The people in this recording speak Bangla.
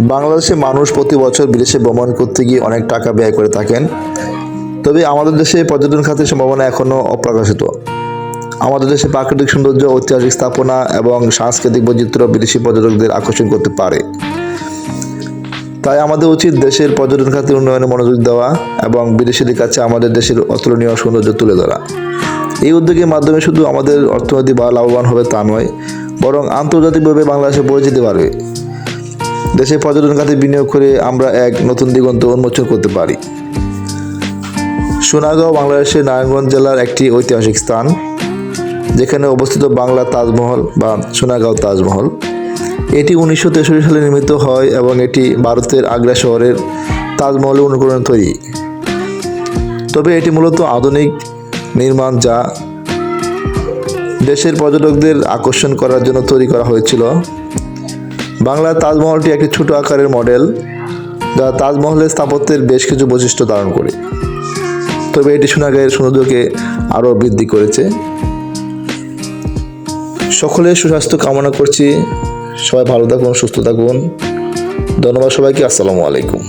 বাংলাদেশে মানুষ প্রতি বছর বিদেশে ভ্রমণ করতে গিয়ে অনেক টাকা ব্যয় করে থাকেন। তবে আমাদের দেশে পর্যটন খাতের সম্ভাবনা এখনও অপ্রকাশিত। আমাদের দেশে প্রাকৃতিক সৌন্দর্য, ঐতিহাসিক স্থাপনা এবং সাংস্কৃতিক বৈচিত্র্য বিদেশি পর্যটকদের আকর্ষণ করতে পারে। তাই আমাদের উচিত দেশের পর্যটন খাতের উন্নয়নে মনোযোগ দেওয়া এবং বিদেশিদের কাছে আমাদের দেশের অতুলনীয় সৌন্দর্য তুলে ধরা। এই উদ্যোগের মাধ্যমে শুধু আমাদের অর্থনীতি বা লাভবান হবে তা নয়, বরং আন্তর্জাতিকভাবে বাংলাদেশে পরিচিতি বাড়বে। দেশে পর্যটন খাতে বিনিয়োগ করে আমরা এক নতুন দিগন্ত উন্মোচন করতে পারি। সোনারগাঁও বাংলাদেশের নারায়ণগঞ্জ জেলার একটি ঐতিহাসিক স্থান, যেখানে অবস্থিত বাংলা তাজমহল বা সোনারগাঁও তাজমহল। এটি 1963 সালে নির্মিত হয় এবং এটি ভারতের আগ্রা শহরের তাজমহলের অনুকরণে তৈরি। তবে এটি মূলত আধুনিক নির্মাণ, যা দেশের পর্যটকদের আকর্ষণ করার জন্য তৈরি করা হয়েছিল। বাংলার তাজমহলটি একটি ছোট আকারের মডেল, যা তাজমহলের স্থাপত্যের বেশ কিছু বৈশিষ্ট্য ধারণ করে। তবে এটি সোনারগাঁয়ের সৌন্দর্যকে আরও বৃদ্ধি করেছে। সকলের সুস্বাস্থ্য কামনা করছি। সবাই ভালো থাকুন, সুস্থ থাকুন। ধন্যবাদ সবাইকে। আসসালামু আলাইকুম।